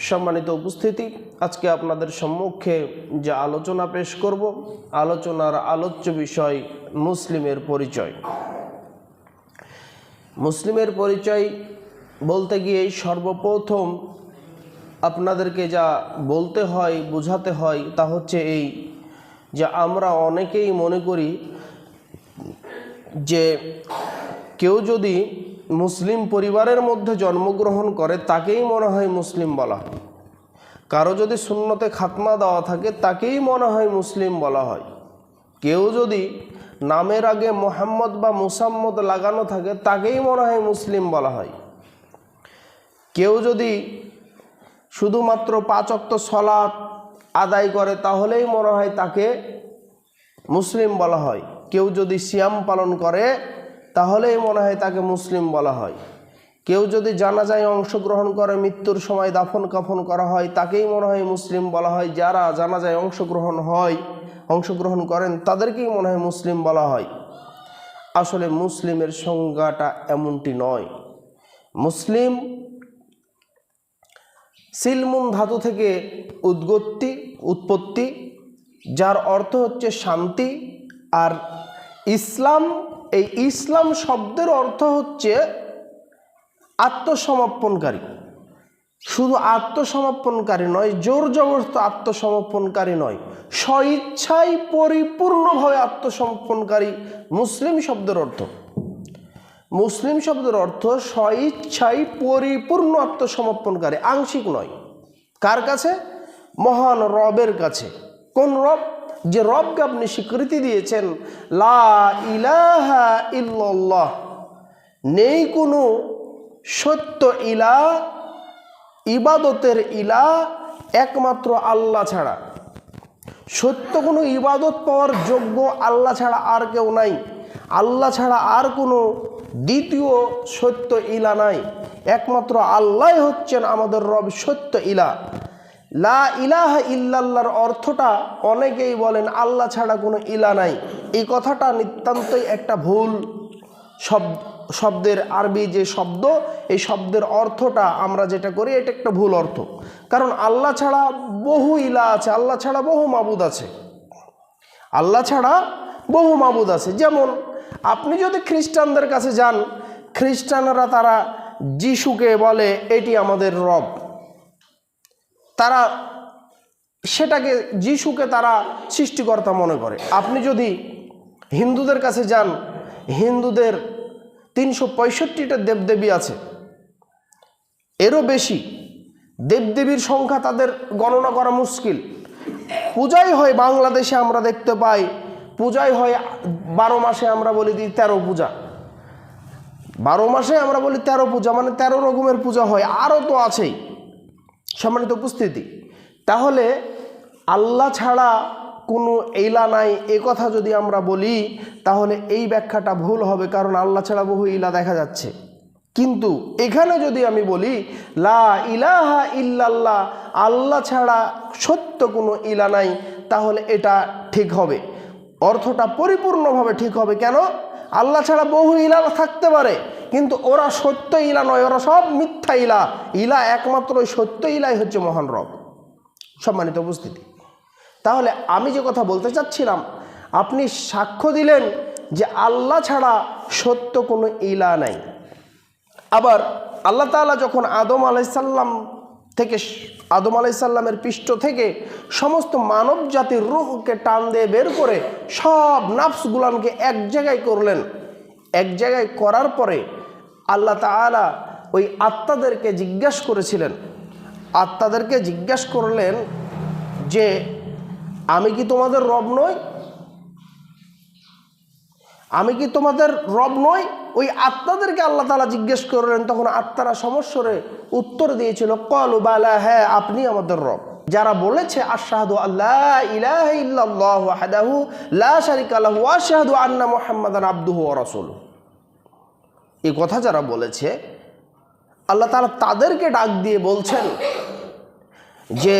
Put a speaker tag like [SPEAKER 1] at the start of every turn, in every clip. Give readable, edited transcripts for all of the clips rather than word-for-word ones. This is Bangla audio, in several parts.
[SPEAKER 1] সম্মানিত উপস্থিতি, আজকে আপনাদের সম্মুখে যে আলোচনা পেশ করব, আলোচনার আলোচ্য বিষয় মুসলিমের পরিচয়। মুসলিমের পরিচয় বলতে গিয়ে সর্বপ্রথম আপনাদেরকে যা বলতে হয়, বোঝাতে হয়, তা হচ্ছে এই যে আমরা অনেকেই মনে করি যে কেউ যদি মুসলিম পরিবারের মধ্যে জন্মগ্রহণ করে তাকেই মনে হয় মুসলিম বলা হয়। কারো যদি সুন্নতে খাতমা দেওয়া থাকে তাকেই মনে হয় মুসলিম বলা হয়। কেউ যদি নামের আগে মোহাম্মদ বা মুসাম্মদ লাগানো থাকে তাকেই মনে হয় মুসলিম বলা হয়। কেউ যদি শুধুমাত্র 5 ওয়াক্ত সালাত আদায় করে তাহলেই মনে হয় তাকে মুসলিম বলা হয়। কেউ যদি সিয়াম পালন করে তাহলেই মনে হয় তাকে মুসলিম বলা হয়। কেউ যদি জানাজায় অংশগ্রহণ করে, মৃত্যুর সময় দাফন কাফন করা হয়, তাকেই মনে হয় মুসলিম বলা হয়। যারা জানাজায় অংশগ্রহণ করেন তাদেরকেই মনে হয় মুসলিম বলা হয়। আসলে মুসলিমের সংজ্ঞাটা এমনটি নয়। মুসলিম সিলমুন ধাতু থেকে উৎপত্তি, যার অর্থ হচ্ছে শান্তি। আর ইসলাম, এই ইসলাম শব্দের অর্থ হচ্ছে আত্মসমর্পণকারী। শুধু আত্মসমর্পণকারী নয়, জোর জবরদস্ত আত্মসমর্পণকারী নয়, স্বইচ্ছায় পরিপূর্ণভাবে আত্মসমর্পণকারী মুসলিম শব্দের অর্থ। মুসলিম শব্দের অর্থ স্বইচ্ছায় পরিপূর্ণ আত্মসমর্পণকারী, আংশিক নয়। কার কাছে? মহান রবের কাছে। কোন রব? যে রবকে আপনি স্বীকৃতি দিয়েছেন, লা ইলাহা ইল্লাল্লাহ, নেই কোনো সত্য ইলাহ, ইবাদতের ইলাহ একমাত্র আল্লাহ ছাড়া। সত্য কোনো ইবাদত পাওয়ার যোগ্য আল্লাহ ছাড়া আর কেউ নাই। আল্লাহ ছাড়া আর কোনো দ্বিতীয় সত্য ইলা নাই। একমাত্র আল্লাহ হচ্ছেন আমাদের রব, সত্য ইলা। লা ইলাহা ইল্লাল্লাহর অর্থটা অনেকেই বলেন আল্লাহ ছাড়া কোনো ইলা নাই। এই কথাটা নিতান্তই একটা ভুল শব্দের আরবি যে শব্দ, এই শব্দের অর্থটা আমরা যেটা করি এটা একটা ভুল অর্থ। কারণ আল্লাহ ছাড়া বহু ইলা আছে, আল্লাহ ছাড়া বহু মাবুদ আছে, আল্লাহ ছাড়া বহু মাবুদ আছে। যেমন আপনি যদি খ্রিস্টানদের কাছে যান, খ্রিস্টানরা তারা যিশুকে বলে এটি আমাদের রব। তারা সেটাকে, যিশুকে তারা সৃষ্টিকর্তা মনে করে। আপনি যদি হিন্দুদের কাছে যান, হিন্দুদের 365টা দেবদেবী আছে, এরও বেশি দেবদেবীর সংখ্যা তাদের গণনা করা মুশকিল। পূজাই হয় বাংলাদেশে আমরা দেখতে পাই, পূজাই হয় 12 মাসে, আমরা বলি 13 পূজা। 12 মাসে আমরা বলি 13 পূজা, মানে 13 রকমের পূজা হয়, আরও তো আছেই। সম্মানিত উপস্থিতি, তাহলে আল্লাহ ছাড়া কোনো ইলা নাই এ কথা যদি আমরা বলি তাহলে এই ব্যাখ্যাটা ভুল হবে, কারণ আল্লাহ ছাড়া বহু ইলা দেখা যাচ্ছে। কিন্তু এখানে যদি আমি বলি লা ইলাহা ইল্লাল্লাহ, আল্লাহ ছাড়া সত্য কোনো ইলা নাই, তাহলে এটা ঠিক হবে, অর্থটা পরিপূর্ণভাবে ঠিক হবে। কেন? আল্লাহ ছাড়া বহু ইলা থাকতে পারে, কিন্তু ওরা সত্য ইলা নয়, ওরা সব মিথ্যা ইলা। ইলা একমাত্র সত্য ইলাই হচ্ছে মহান রব। সম্মানিত উপস্থিতি, তাহলে আমি যে কথা বলতে চাচ্ছিলাম, আপনি সাক্ষ্য দিলেন যে আল্লাহ ছাড়া সত্য কোনো ইলা নাই। আবার আল্লাহ তাআলা যখন আদম আলাইহিসসালামের পৃষ্ঠ থেকে সমস্ত মানব জাতির রূহকে টান দিয়ে বের করে সব নাফসগুলানকে এক জায়গায় করলেন, এক জায়গায় করার পরে আল্লাহ তাআলা ওই আত্মাদেরকে জিজ্ঞাসা করলেন যে আমি কি তোমাদের রব নই? আমি কি তোমাদের রব নই? ওই আত্মাদেরকে আল্লাহ তাআলা জিজ্ঞেস করলেন, তখন আত্মারা সমস্বরে উত্তর দিয়েছিল, ক্বালু বালা, হ্যাঁ আপনি আমাদের রব। যারা বলেছে আশহাদু আল্লা ইলাহা ইল্লাল্লাহু ওয়াহদাহু লা শারীকা লাহু ওয়া আশহাদু আন্না মুহাম্মাদান আবদুহু ওয়া রাসূলুহু, এই কথা যারা বলেছে, আল্লাহ তাআলা তাদেরকে ডাক দিয়ে বলছেন যে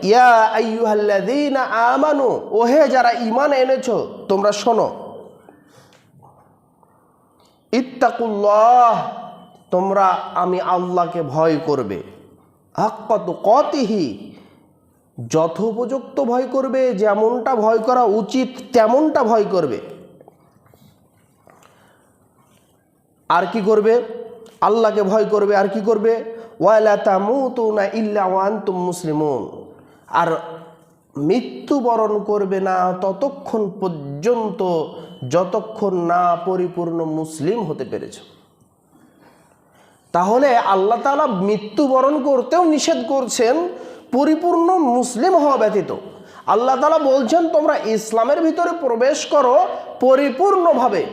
[SPEAKER 1] ইয়া আইয়ুহাল্লাযীনা আমানু, ওহে যারা ঈমান এনেছো তোমরা শোনো, ইত্তাকুল্লাহ, তোমরা আমি আল্লাহকে ভয় করবে। হাক্কা তুকাতিহি, যথোপযুক্ত ভয় করবে, যেমনটা ভয় করা উচিত তেমনটা ভয় করবে। আর কি করবে? আল্লাহকে ভয় করবে। আর কি করবে? ওয়ালা তামুতুনা ইল্লা ওয়া আনতুম মুসলিমুন, আর মৃত্যুবরণ করবে না ততক্ষণ পর্যন্ত যতক্ষণ না পরিপূর্ণ মুসলিম হতে পেরেছ। তাহলে আল্লাহ তাআলা মৃত্যুবরণ করতেও নিষেধ করছেন পরিপূর্ণ মুসলিম হওয়া ব্যতীত। আল্লাহ তাআলা বলছেন তোমরা ইসলামের ভিতরে প্রবেশ করো পরিপূর্ণভাবে।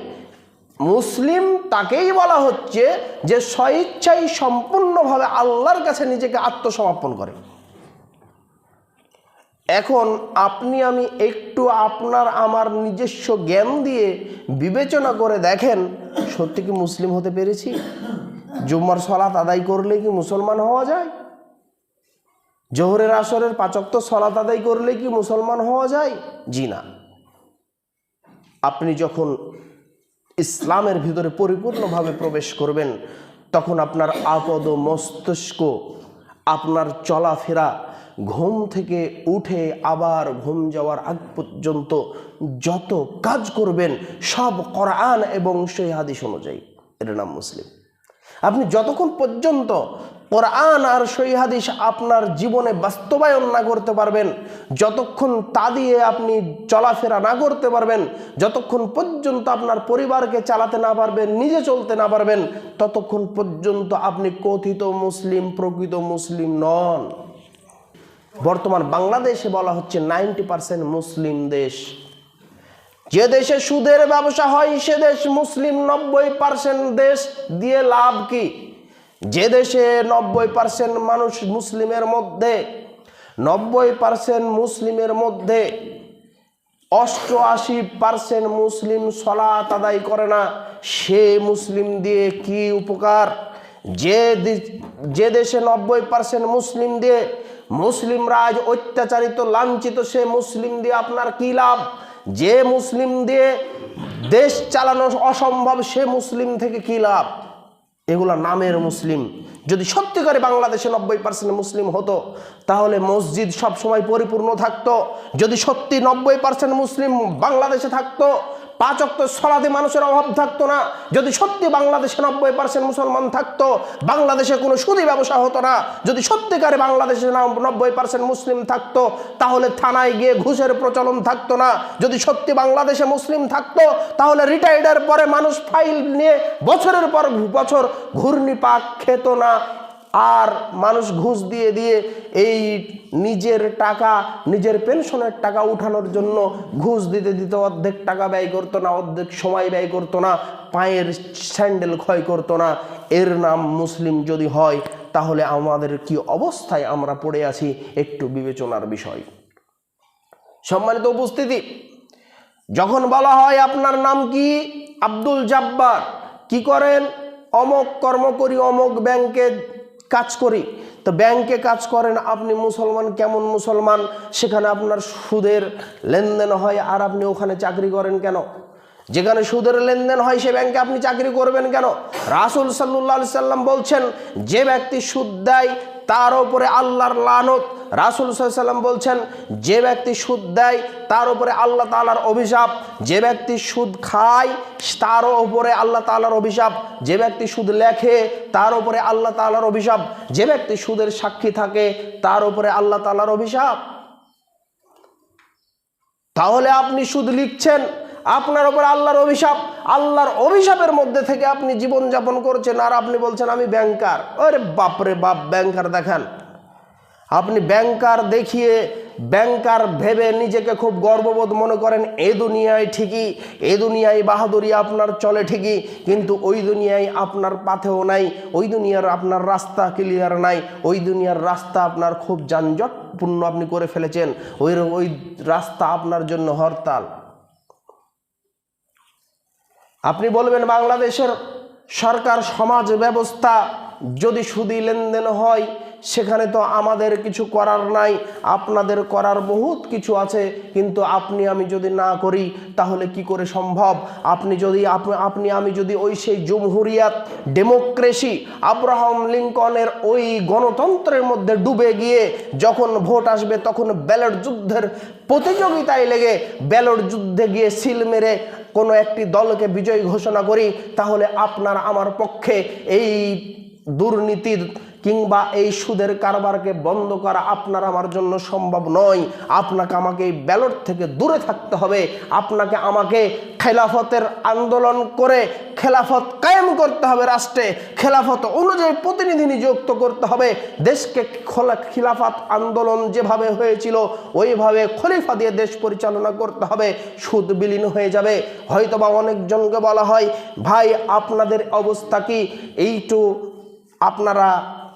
[SPEAKER 1] মুসলিম তাকেই বলা হচ্ছে যে স্বইচ্ছায় সম্পূর্ণভাবে আল্লাহর কাছে নিজেকে আত্মসমর্পণ করে। এখন আপনি আমি একটু আপনার আমার নিজস্ব জ্ঞান দিয়ে বিবেচনা করে দেখেন, সত্যি কি মুসলিম হতে পেরেছি? জুম্মার সালাত আদায় করলে কি মুসলমান হওয়া যায়? জোহরের আসরের 5 ওয়াক্ত সালাত আদায় করলে কি মুসলমান হওয়া যায়? জি না। আপনি যখন ইসলামের ভিতরে পরিপূর্ণভাবে প্রবেশ করবেন তখন আপনার আপদ মস্তিষ্ক, আপনার চলাফেরা, ঘুম থেকে উঠে আবার ঘুম যাওয়ার আগ পর্যন্ত যত কাজ করবেন সব কোরআন এবং সহিহ হাদিস অনুযায়ী, এর নাম মুসলিম। আপনি যতক্ষণ পর্যন্ত কোরআন আর সহিহ হাদিস আপনার জীবনে বাস্তবায়ন না করতে পারবেন, যতক্ষণ তা দিয়ে আপনি চলাফেরা না করতে পারবেন, যতক্ষণ পর্যন্ত আপনার পরিবারকে চালাতে না পারবেন, নিজে চলতে না পারবেন, ততক্ষণ পর্যন্ত আপনি কথিত মুসলিম, প্রকৃত মুসলিম নন। বর্তমান বাংলাদেশে বলা হচ্ছে 90% মুসলিম দেশ। যে দেশে সুদের ব্যবসা হয় সে দেশ মুসলিম। 90% দেশ দিয়ে লাভ কি? যে দেশে 90% মানুষ মুসলিমের মধ্যে 90% মুসলিমের মধ্যে 88% মুসলিম সালাত আদায় করে না, সে মুসলিম দিয়ে কি উপকার? যে দেশে 90% মুসলিম দিয়ে মুসলিমরা আজ অত্যাচারিত, লাঞ্ছিত, সে মুসলিম দিয়ে আপনার কি লাভ? যে মুসলিম দিয়ে দেশ চালানো অসম্ভব, সে মুসলিম থেকে কি লাভ? এগুলা নামের মুসলিম। যদি সত্যিকারে বাংলাদেশে 90% মুসলিম হতো তাহলে মসজিদ সব সময় পরিপূর্ণ থাকতো। যদি সত্যি 90% মুসলিম বাংলাদেশে থাকতো, 5 ওয়াক্ত সালাতে মানুষের অভাব থাকতো না। যদি সত্যি বাংলাদেশে 90% মুসলমান থাকতো, বাংলাদেশে কোনো সুদী ব্যবসা হতো না। যদি সত্যিকারে বাংলাদেশে 90% মুসলিম থাকতো তাহলে থানায় গিয়ে ঘুষের প্রচলন থাকতো না। যদি সত্যি বাংলাদেশে মুসলিম থাকতো তাহলে রিটায়ার্ডের পরে মানুষ ফাইল নিয়ে বছরের পর বছর ঘূর্ণিপাক খেত না। আর মানুষ ঘুষ দিয়ে দিয়ে এই নিজের টাকা, নিজের পেনশনের টাকা উঠানোর জন্য ঘুষ দিতে দিতে অর্ধেক টাকা ব্যয় করতো না, অর্ধেক সময় ব্যয় করতো না, পায়ের স্যান্ডেল ক্ষয় করতো না। এর নাম মুসলিম যদি হয় তাহলে আমাদের কি অবস্থায় আমরা পড়ে আছি একটু বিবেচনার বিষয়। সম্মানিত উপস্থিতি, যখন বলা হয় আপনার নাম কি? আব্দুল জব্বার। কি করেন? অমক কর্ম করি, অমক ব্যাংকে কাজ করি। তো ব্যাংকে কাজ করেন আপনি, মুসলমান। কেমন মুসলমান? সেখানে আপনার সুদের লেনদেন হয় আর আপনি ওখানে চাকরি করেন কেন? যেখানে সুদের লেনদেন হয় সে ব্যাংকে আপনি চাকরি করবেন কেন? রাসূল সাল্লাল্লাহু আলাইহি সাল্লাম বলছেন যে ব্যক্তি সুদ দেয় তার উপরে আল্লাহর লানত। রাসূল সাল্লাল্লাহু আলাইহি সাল্লাম বলছেন যে ব্যক্তি সুদ দেয় তার উপরে আল্লাহ তাআলার অভিশাপ। যে ব্যক্তি সুদ খায় তার উপরে আল্লাহ তাআলার অভিশাপ। যে ব্যক্তি সুদ লেখে তার উপরে আল্লাহ তাআলার অভিশাপ। যে ব্যক্তি সুদের সাক্ষী থাকে তার উপরে আল্লাহ তাআলার অভিশাপ। তাহলে আপনি সুদ লিখছেন, আপনার উপর আল্লাহর অভিশাপ। আল্লাহর অভিশাপের মধ্যে থেকে আপনি জীবন যাপন করছেন আর আপনি বলছেন আমি ব্যাংকার। আরে বাপরে বাপ, ব্যাংকার দেখান। আপনি ব্যাংকার দেখিয়ে, ব্যাংকার ভেবে নিজেকে খুব গর্ববোধ মনে করেন। এ দুনিয়ায় ঠিকই, এ দুনিয়ায় বাহাদুরি আপনার চলে ঠিকই, কিন্তু ওই দুনিয়ায় আপনার পাথেও নাই, ওই দুনিয়ার আপনার রাস্তা ক্লিয়ার নাই, ওই দুনিয়ার রাস্তা আপনার খুব যানজটপূর্ণ আপনি করে ফেলেছেন। ওই রাস্তা আপনার জন্য হরতাল। আপনি বলবেন বাংলাদেশের সরকার সমাজ ব্যবস্থা যদি সুদী লেনদেন হয় সেখানে তো আমাদের কিছু করার নাই, আপনাদের করার বহুত কিছু আছে, কিন্তু আপনি আমি যদি না করি তাহলে কি করে সম্ভব? আপনি আমি যদি ওই সেই জমহুরিয়াত, ডেমোক্রেসি, আব্রাহাম লিঙ্কনের ওই গণতন্ত্রের মধ্যে ডুবে গিয়ে যখন ভোট আসবে তখন ব্যালট যুদ্ধের প্রতিযোগিতায় লেগে ব্যালট যুদ্ধে গিয়ে সিল মেরে কোনো একটি দলকে বিজয়ী ঘোষণা করি, তাহলে আপনার আমার পক্ষে এই দুর্নীতির কিংবা এই সুদের কারবারকে বন্ধ করা আপনার আমার জন্য সম্ভব নয়। আপনাকে আমাকে এই ব্যালট থেকে দূরে থাকতে হবে। আপনাকে আমাকে খেলাফতের আন্দোলন করে খেলাফত কায়েম করতে হবে, রাষ্ট্রে খেলাফত অনুযায়ী প্রতিনিধি নিযুক্ত করতে হবে। দেশকে খিলাফত আন্দোলন যেভাবে হয়েছিল ওইভাবে খলিফা দিয়ে দেশ পরিচালনা করতে হবে। সুদ বিলীন হয়ে যাবে। হয়তোবা অনেকজনকে বলা হয়, ভাই আপনাদের অবস্থা কি, এইটু আপনারা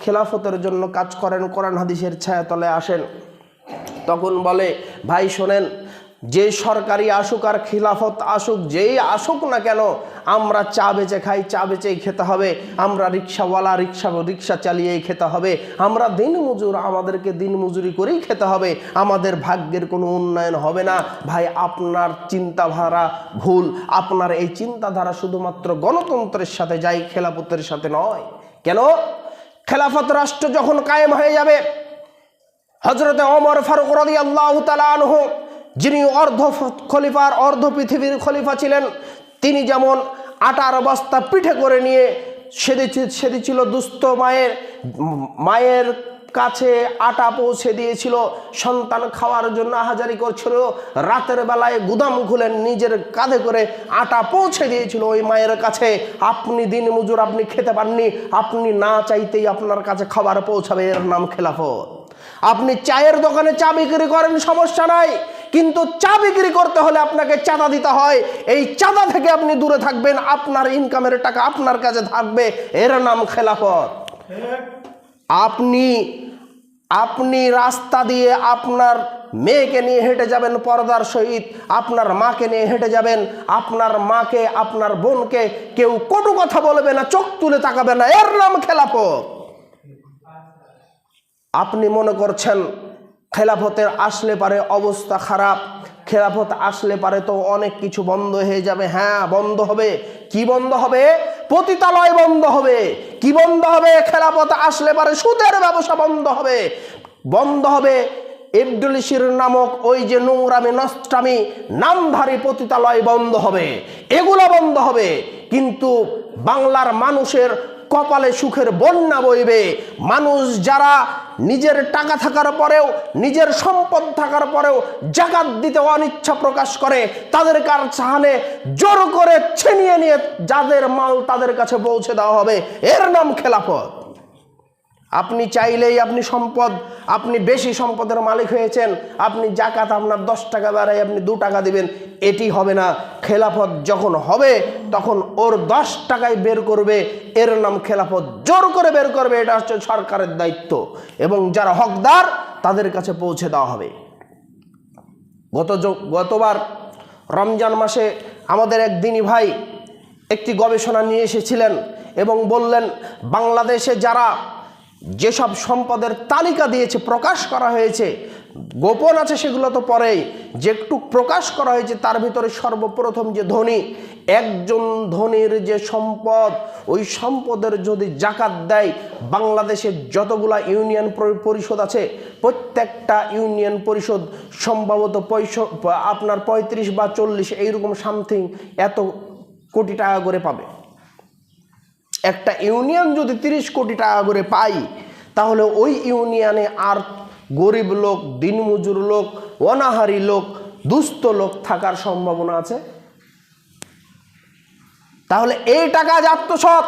[SPEAKER 1] খেলাফতের জন্য কাজ করেন, কোরআন হাদিসের ছায়াতলে আসেন। তখন বলে, ভাই শোনেন, যে সরকারি আসুক আর খিলাফত আসুক, যেই আসুক না কেন, আমরা চা বেচে খাই, চা বেচেই খেতে হবে। আমরা রিক্সাওয়ালা, রিক্সা চালিয়েই খেতে হবে। আমরা দিনমজুর, আমাদেরকে দিনমজুরি করেই খেতে হবে। আমাদের ভাগ্যের কোনো উন্নয়ন হবে না। ভাই আপনার চিন্তাধারা ভুল। আপনার এই চিন্তাধারা শুধুমাত্র গণতন্ত্রের সাথে যায়, খেলাফতের সাথে নয়। কেন? খেলাফত রাষ্ট্র যখন কায়েম হয়ে যাবে, হযরতে ওমর ফারুক রাদিয়াল্লাহু তাআলা আনহু, যিনি অর্ধ পৃথিবীর খলিফা ছিলেন, তিনি যেমন আটার বস্তা পিঠে করে নিয়ে সেদিছিল দুস্থ মায়ের কাছে আটা পৌঁছে দিয়েছিল, সন্তান খাওয়ার জন্য আহাজারি করছিল, রাতের বেলায় গুদাম খুলে নিজের কাঁধে করে আটা পৌঁছে দিয়েছিল ওই মায়ের কাছে। আপনি দিনমজুর, আপনি খেতে পাননি, আপনি না চাইতেই আপনার কাছে খাবার পৌঁছাবে, এর নাম খেলাফত। আপনি চায়ের দোকানে চা বিক্রি করেন, সমস্যা নাই, কিন্তু চা বিক্রি করতে হলে আপনাকে চাঁদা দিতে হয়। এই চাঁদা থেকে আপনি দূরে থাকবেন, আপনার ইনকামের টাকা আপনার কাছে থাকবে, এর নাম খেলাফত। আপনি রাস্তা দিয়ে আপনার মেয়েকে নিয়ে হেঁটে যাবেন পর্দার সহিত, আপনার মাকে নিয়ে হেঁটে যাবেন, আপনার মাকে, আপনার বোনকে কেউ কটু কথা বলবে না, চোখ তুলে তাকাবে না, এর নাম খেলাফত। আপনি মনে করছেন খেলাফতের আসলে পারে অবস্থা খারাপ, খেলাফত আসলে পারে তো অনেক কিছু বন্ধ হয়ে যাবে। হ্যাঁ, বন্ধ হবে। কি বন্ধ হবে? পতিতালয় বন্ধ হবে। কি বন্ধ হবে? খেলাফত আসলে পারে সুদের ব্যবসা বন্ধ হবে। বন্ধ হবে ইবলিসের নামক ওই যে নোংরামি, নষ্টামি, নামধারী পতিতালয় বন্ধ হবে, এগুলো বন্ধ হবে। কিন্তু বাংলার মানুষের কপালে সুখের বন্যা বইবে। মানুষ যারা নিজের টাকা থাকার পরেও, নিজের সম্পদ থাকার পরেও জাকাত দিতে অনিচ্ছা প্রকাশ করে, তাদের কারখানে জোর করে ছিনিয়ে নিয়ে যাদের মাল তাদের কাছে পৌঁছে দেওয়া হবে, এর নাম খেলাফত। আপনি চাইলেই আপনি বেশি সম্পদের মালিক হয়েছেন, আপনি জাকাত আপনার 10 টাকা বাড়াই আপনি 2 টাকা দিবেন, এটি হবে না। খেলাফত যখন হবে তখন ওর 10 টাকায় বের করবে, এর নাম খেলাফত। জোর করে বের করবে, এটা হচ্ছে সরকারের দায়িত্ব, এবং যারা হকদার তাদের কাছে পৌঁছে দেওয়া হবে। গতবার রমজান মাসে আমাদের এক দিনী ভাই একটি গবেষণা নিয়ে এসেছিলেন এবং বললেন, বাংলাদেশে যারা যেসব সম্পদের তালিকা দিয়েছে, প্রকাশ করা হয়েছে, গোপন আছে সেগুলো তো পরেই, যে একটু প্রকাশ করা হয়েছে তার ভিতরে সর্বপ্রথম যে ধনী, একজন ধনীর যে সম্পদ, ওই সম্পদের যদি জাকাত দেয়, বাংলাদেশের যতগুলা ইউনিয়ন পরিষদ আছে প্রত্যেকটা ইউনিয়ন পরিষদ সম্ভবত আপনার 35 বা 40 এইরকম সামথিং এত কোটি টাকা করে পাবে। একটা ইউনিয়ন যদি 30 কোটি টাকা করে পাই, তাহলে ওই ইউনিয়নে আর গরিব লোক, দিনমজুর লোক, অনাহারী লোক, দুস্থ লোক থাকার সম্ভাবনা আছে? তাহলে এই টাকা আত্মসৎ,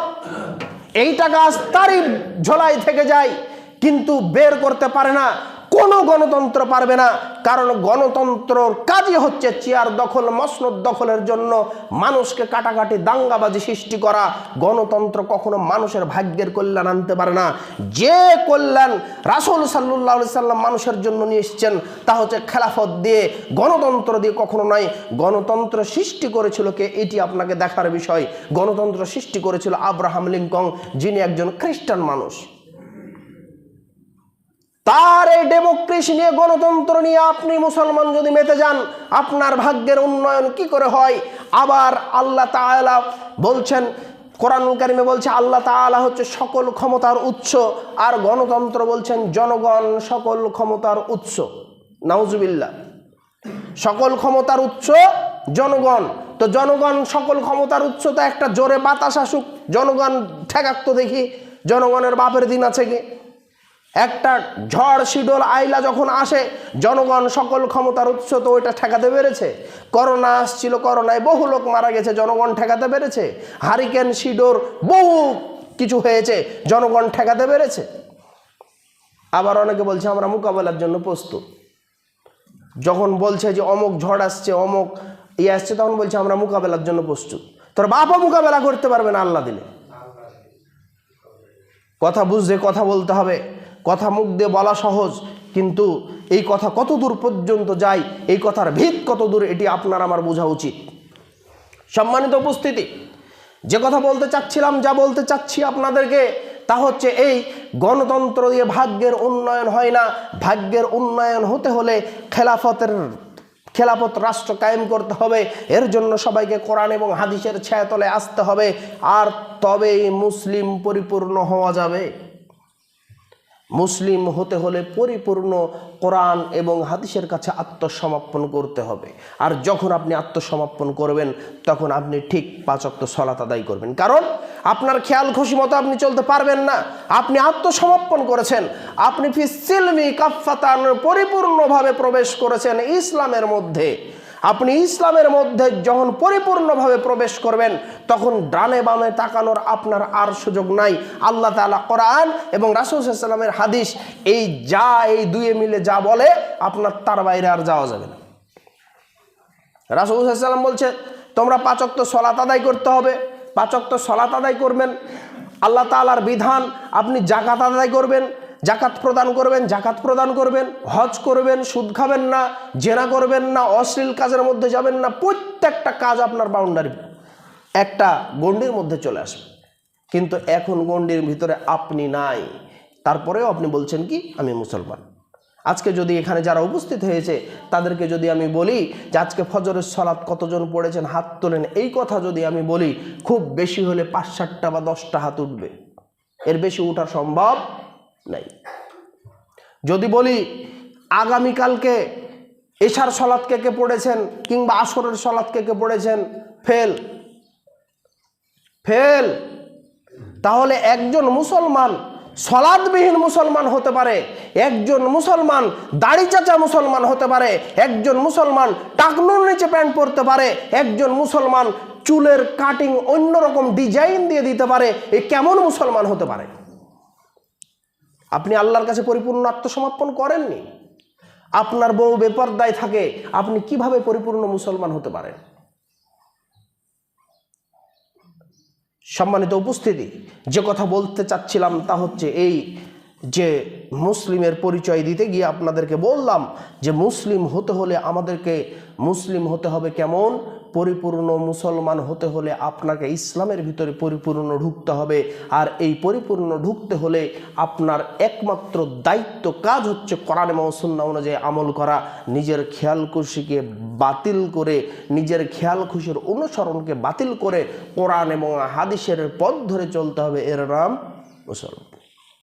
[SPEAKER 1] এই টাকা তারই ঝোলায় থেকে যায়, কিন্তু বের করতে পারে না। কোনো গণতন্ত্র পারবে না, কারণ গণতন্ত্রর কাজই হচ্ছে চেয়ার দখল, মসনদ দখলের জন্য মানুষকে কাটাকাটি, দাঙ্গাবাজি সৃষ্টি করা। গণতন্ত্র কখনো মানুষের ভাগ্যের কল্যাণ আনতে পারে না। যে কল্যাণ রাসূল সাল্লাল্লাহু আলাইহি সাল্লাম মানুষের জন্য নিয়ে এসেছেন তা হচ্ছে খেলাফত দিয়ে, গণতন্ত্র দিয়ে কখনো নয়। গণতন্ত্র সৃষ্টি করেছিল কে, এটি আপনাকে দেখার বিষয়। গণতন্ত্র সৃষ্টি করেছিল আব্রাহাম লিঙ্কন, যিনি একজন খ্রিস্টান মানুষ। তার এই ডেমোক্রেসি নিয়ে, গণতন্ত্র নিয়ে আপনি মুসলমান যদি মেতে যান, আপনার ভাগ্যের উন্নয়ন কি করে হয়? আবার আল্লাহ তাআলা বলছেন, কোরআনুল কারীমে বলছে আল্লাহ তাআলা হচ্ছে সকল ক্ষমতার উৎস, আর গণতন্ত্র বলছেন জনগণ সকল ক্ষমতার উৎস। নাউজুবিল্লাহ। সকল ক্ষমতার উৎস জনগণ। তো জনগণ সকল ক্ষমতার উৎস, তো একটা জোরে বাতাস আসুক, জনগণ ঠেকাক তো দেখি, জনগণের বাপের দিন আছে কি? একটা ঝড় শিডোল আইলা যখন আসে, জনগণ সকল ক্ষমতার উৎস, তো ওইটা ঠেকাতে পেরেছে? করোনা আসছিল, করোনায় বহু লোক মারা গেছে, জনগণ ঠেকাতে পেরেছে? হারিকেন শিডোর বহু কিছু হয়েছে, জনগণ ঠেকাতে পেরেছে? আবার অনেকে বলছে আমরা মোকাবেলার জন্য প্রস্তুত। যখন বলছে যে অমুক ঝড় আসছে, অমুক ইয়ে আসছে, তখন বলছে আমরা মোকাবেলার জন্য প্রস্তুত। তোর বাপও মোকাবেলা করতে পারবে না আল্লাহ দিলে। কথা বুঝে কথা বলতে হবে। কথা মুখ দিয়ে বলা সহজ, কিন্তু এই কথা কত দূর পর্যন্ত যায়, এই কথার ভিত কত দূর, এটি আপনার আমার বোঝা উচিত। সম্মানিত উপস্থিতি, যে কথা বলতে চাচ্ছিলাম, যা বলতে চাচ্ছি আপনাদেরকে, তা হচ্ছে এই গণতন্ত্র দিয়ে ভাগ্যের উন্নয়ন হয় না। ভাগ্যের উন্নয়ন হতে হলে খেলাফত রাষ্ট্র কায়েম করতে হবে। এর জন্য সবাইকে কোরআন এবং হাদিসের ছায়াতলে আসতে হবে, আর তবেই মুসলিম পরিপূর্ণ হওয়া যাবে। মুসলিম হতে হলে পরিপূর্ণ কোরআন এবং হাদিসের কাছে আত্মসমর্পণ করতে হবে। আর যখন আপনি আত্মসমর্পণ করবেন, তখন আপনি ঠিক 5 ওয়াক্ত সালাত আদায় করবেন। কারণ আপনার খেয়াল খুশি মতো আপনি চলতে পারবেন না। আপনি আত্মসমর্পণ করেছেন, আপনি ফি সিলমি কাফাতান, পরিপূর্ণভাবে প্রবেশ করেছেন ইসলামের মধ্যে। আপনি ইসলামের মধ্যে যখন পরিপূর্ণভাবে প্রবেশ করবেন, তখন ডানে বামে তাকানোর আপনার আর সুযোগ নাই। আল্লাহ তাআলা কোরআন এবং রাসূল সাল্লাল্লাহু আলাইহি ওয়াসাল্লামের হাদিস, এই দুয়ে মিলে যা বলে, আপনার তার বাইরে আর যাওয়া যাবে না। রাসূল সাল্লাল্লাহু আলাইহি ওয়াসাল্লাম বলছে তোমরা 5 ওয়াক্ত সালাত আদায় করতে হবে। 5 ওয়াক্ত সালাত আদায় করবেন, আল্লাহ তাআলার বিধান। আপনি যাকাত আদায় করবেন, জাকাত প্রদান করবেন, জাকাত প্রদান করবেন, হজ করবেন, সুদ খাবেন না, জেনা করবেন না, অশ্লীল কাজের মধ্যে যাবেন না। প্রত্যেকটা কাজ আপনার বাউন্ডারি, একটা গণ্ডির মধ্যে চলে আসবে। কিন্তু এখন গণ্ডির ভিতরে আপনি নাই, তারপরেও আপনি বলছেন কি আমি মুসলমান। আজকে যদি এখানে যারা উপস্থিত হয়েছে তাদেরকে যদি আমি বলি যে আজকে ফজরের সালাত কতজন পড়েছেন হাত তোলেন, এই কথা যদি আমি বলি, খুব বেশি হলে 5-7টা বা 10টা হাত উঠবে, এর বেশি ওঠা সম্ভব নাই। যদি বলি আগামীকালকে এশার সালাত কে কে পড়েছেন, কিংবা আসরের সালাত কে কে পড়েছেন, ফেল। তাহলে একজন মুসলমান সালাতবিহীন মুসলমান হতে পারে, একজন মুসলমান দাড়ি চাচা মুসলমান হতে পারে, একজন মুসলমান টাকনুর নিচে প্যান্ট পরতে পারে, একজন মুসলমান চুলের কাটিং অন্যরকম ডিজাইন দিয়ে দিতে পারে। এ কেমন মুসলমান হতে পারে? আপনি আল্লাহর কাছে পরিপূর্ণ আত্মসমর্পণ করেননি। আপনার বউ বেপরদায় থাকে, আপনি কিভাবে পরিপূর্ণ মুসলমান হতে পারেন? সম্মানিত উপস্থিতি, যে কথা বলতে চাচ্ছিলাম তা হচ্ছে এই যে মুসলিমের পরিচয় দিতে গিয়ে আপনাদেরকে বললাম যে মুসলিম হতে হলে আমাদেরকে মুসলিম হতে হবে কেমন? পরিপূর্ণ মুসলমান হতে হলে আপনাকে ইসলামের ভিতরে পরিপূর্ণ ঢুকতে হবে। আর এই পরিপূর্ণ ঢুকতে হলে আপনার একমাত্র দায়িত্ব কাজ হচ্ছে কোরআন এবং সুন্নাহ অনুযায়ী আমল করা। নিজের খেয়াল খুশিকে বাতিল করে, নিজের খেয়াল খুশির অনুসরণকে বাতিল করে কোরআন এবং হাদিসের পথ ধরে চলতে হবে। এর নাম মুসলমান।